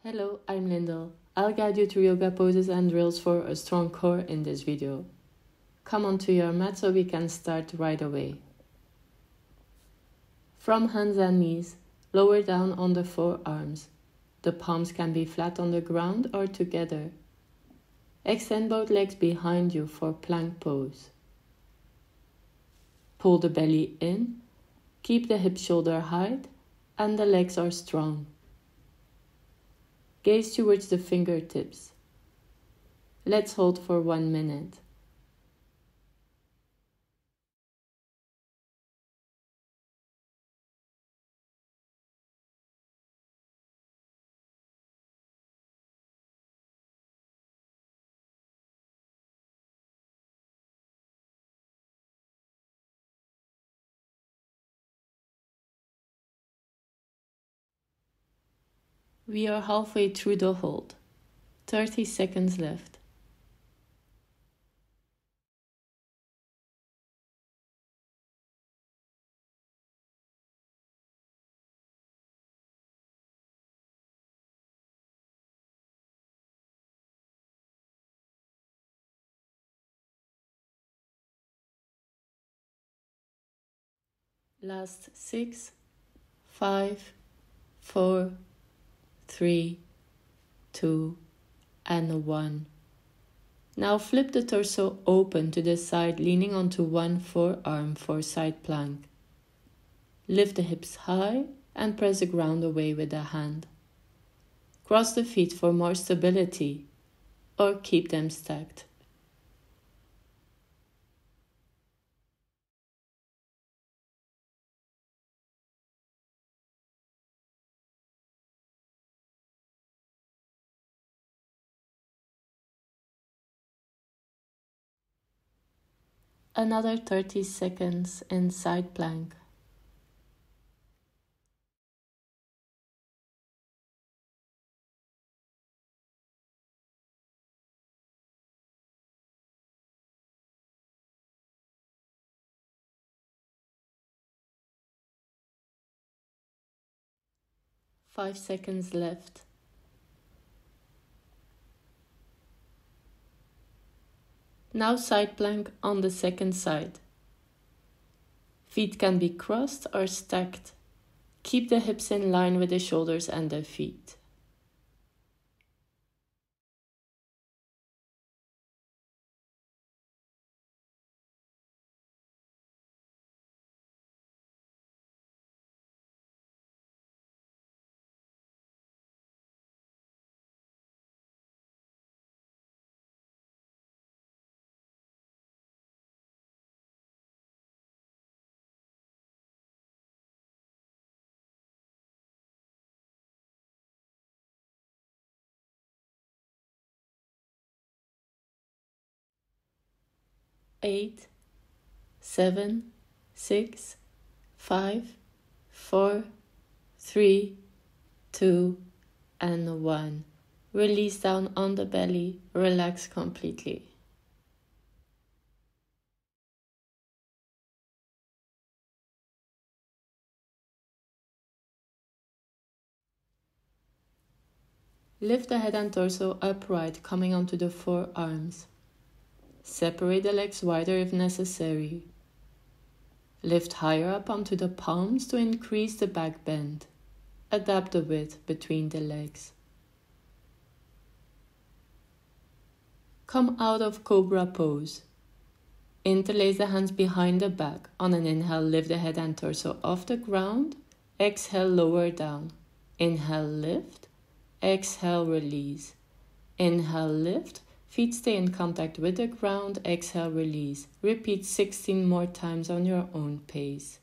Hello, I'm Lyndall. I'll guide you through yoga poses and drills for a strong core in this video. Come onto your mat so we can start right away. From hands and knees, lower down on the forearms. The palms can be flat on the ground or together. Extend both legs behind you for plank pose. Pull the belly in, keep the hip shoulder height, and the legs are strong. Gaze towards the fingertips. Let's hold for 1 minute. We are halfway through the hold. 30 seconds left. Last 6, 5, 4, 3, 2, and 1. Now flip the torso open to the side, leaning onto one forearm for side plank. Lift the hips high and press the ground away with a hand. Cross the feet for more stability, or keep them stacked. Another 30 seconds in side plank. Five seconds left. Now side plank on the second side. Feet can be crossed or stacked. Keep the hips in line with the shoulders and the feet. Eight, 7, 6, 5, 4, 3, 2, and 1. Release down on the belly, relax completely. Lift the head and torso upright, coming onto the forearms. Separate the legs wider if necessary. Lift higher up onto the palms to increase the back bend. Adapt the width between the legs. Come out of Cobra pose. Interlace the hands behind the back. On an inhale, lift the head and torso off the ground. Exhale, lower down. Inhale, lift. Exhale, release. Inhale, lift. Feet stay in contact with the ground. Exhale, release. Repeat 16 more times on your own pace.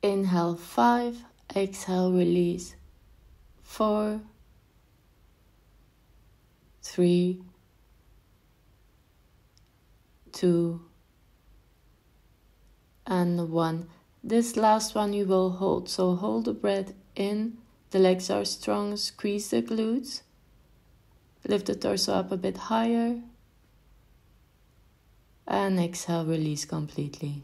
Inhale 5, exhale, release. 4, 3, 2, and 1. This last one you will hold, so hold the breath in, the legs are strong, squeeze the glutes, lift the torso up a bit higher, and exhale, release completely.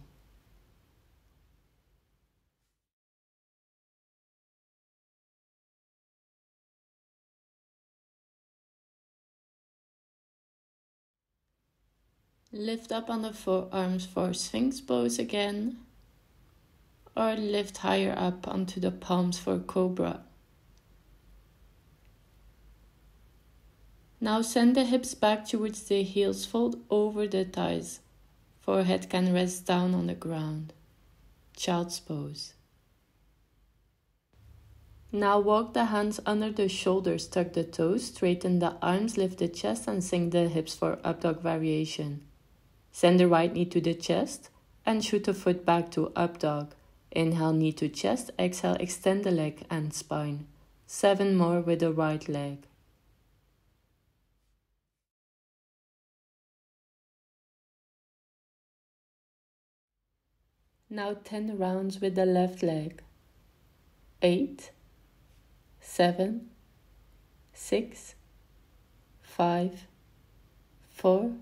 Lift up on the forearms for Sphinx pose again, or lift higher up onto the palms for Cobra. Now send the hips back towards the heels, fold over the thighs. Forehead can rest down on the ground. Child's pose. Now walk the hands under the shoulders, tuck the toes, straighten the arms, lift the chest and sink the hips for up dog variation. Send the right knee to the chest and shoot the foot back to up dog. Inhale, knee to chest, exhale, extend the leg and spine. 7 more with the right leg. Now 10 rounds with the left leg. 8, 7, 6, 5, 4,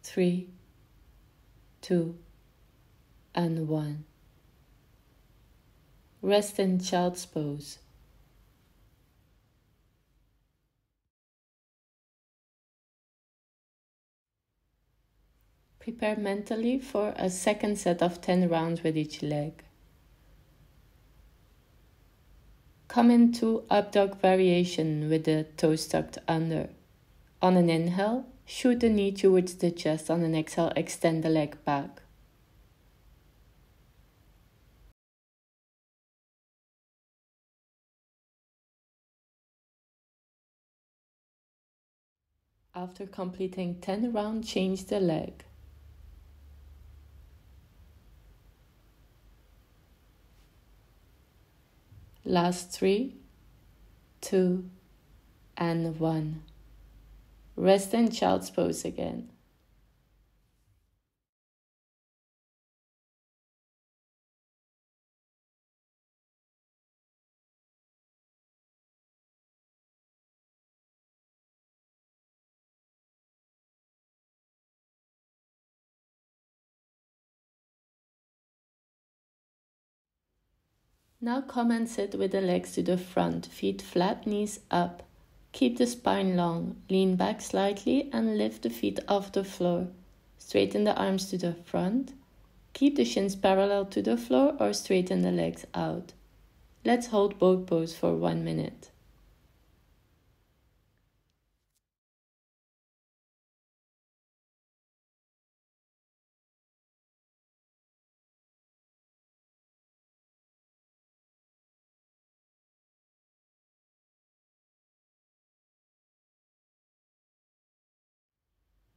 3, 2, and 1. Rest in child's pose. Prepare mentally for a second set of 10 rounds with each leg. Come into up dog variation with the toes tucked under. On an inhale, shoot the knee towards the chest. On an exhale, extend the leg back. After completing 10 rounds, change the leg. Last 3, 2, and 1. Rest in child's pose again. Now come and sit with the legs to the front, feet flat, knees up. Keep the spine long, lean back slightly and lift the feet off the floor. Straighten the arms to the front. Keep the shins parallel to the floor or straighten the legs out. Let's hold both poses for 1 minute.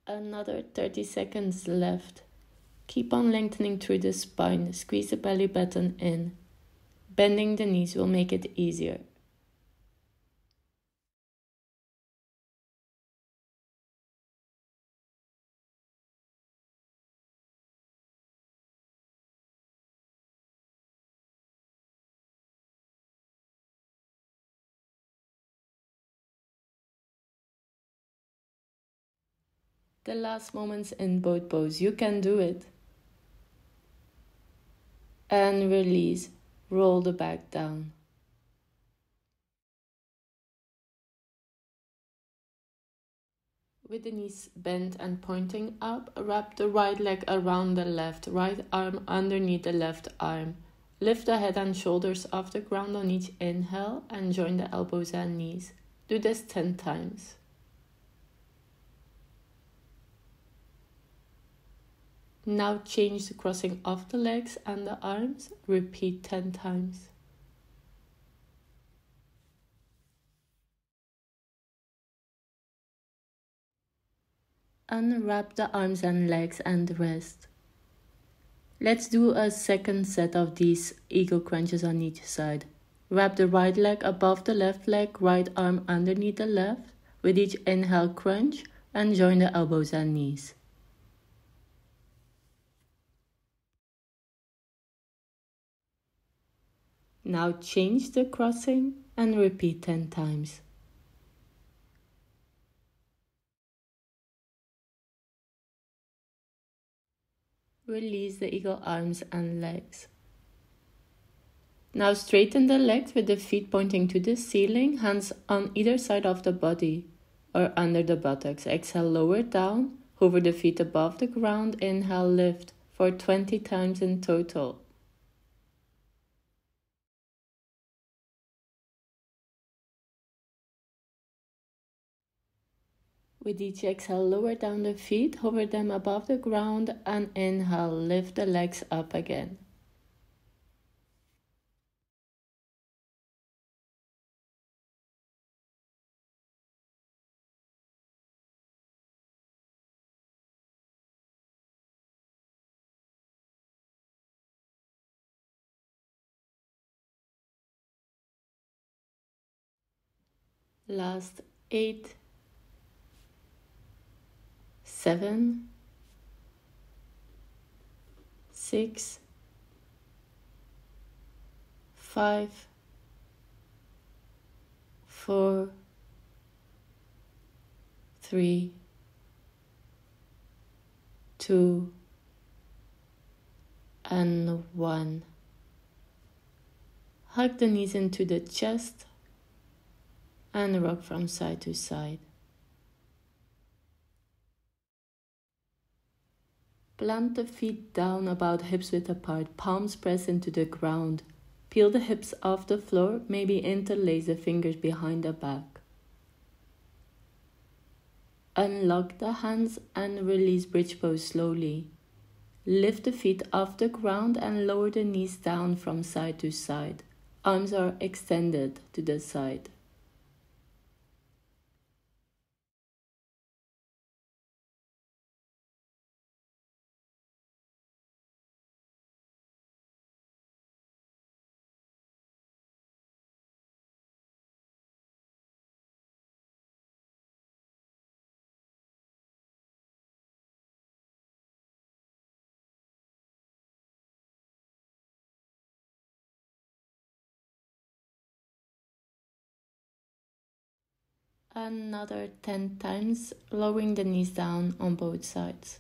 Another 30 seconds left. Keep on lengthening through the spine, squeeze the belly button in. Bending the knees will make it easier. The last moments in both poses, you can do it. And release, roll the back down. With the knees bent and pointing up, wrap the right leg around the left, right arm underneath the left arm. Lift the head and shoulders off the ground on each inhale and join the elbows and knees. Do this 10 times. Now change the crossing of the legs and the arms. Repeat 10 times. Unwrap the arms and legs and rest. Let's do a second set of these eagle crunches on each side. Wrap the right leg above the left leg, right arm underneath the left. With each inhale, crunch and join the elbows and knees. Now change the crossing and repeat 10 times. Release the eagle arms and legs. Now straighten the legs with the feet pointing to the ceiling, hands on either side of the body or under the buttocks. Exhale, lower down, hover the feet above the ground. Inhale, lift for 20 times in total. With each exhale, lower down the feet, hover them above the ground, and inhale, lift the legs up again. Last 8, 7, 6, 5, 4, 3, 2, and 1. Hug the knees into the chest and rock from side to side. Plant the feet down about hips width apart, palms press into the ground. Peel the hips off the floor, maybe interlace the fingers behind the back. Unlock the hands and release bridge pose slowly. Lift the feet off the ground and lower the knees down from side to side. Arms are extended to the side. Another 10 times, lowering the knees down on both sides.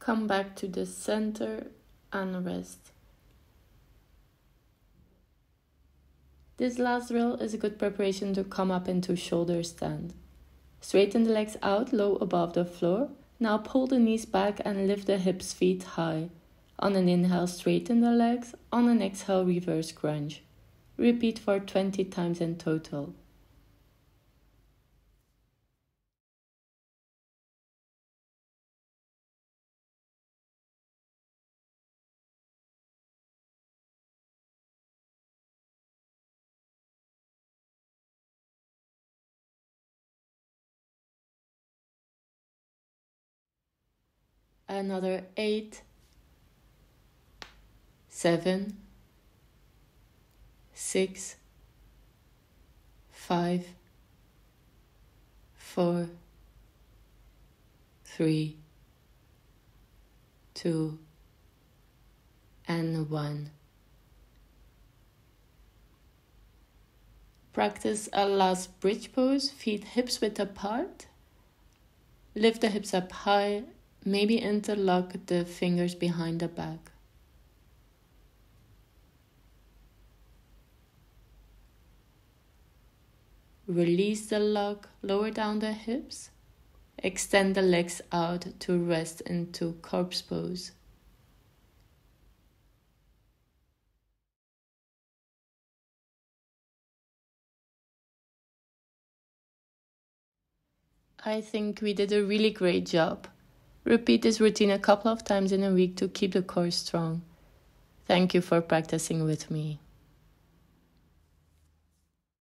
Come back to the center and rest. This last drill is a good preparation to come up into shoulder stand. Straighten the legs out low above the floor. Now pull the knees back and lift the hips feet high. On an inhale, straighten the legs. On an exhale, reverse crunch. Repeat for 20 times in total. Another 8, 7, 6, 5, 4, 3, 2, and 1. Practice a last bridge pose, feet hips width apart. Lift the hips up high, maybe interlock the fingers behind the back. Release the lock, lower down the hips. Extend the legs out to rest into corpse pose. I think we did a really great job. Repeat this routine a couple of times in a week to keep the core strong. Thank you for practicing with me.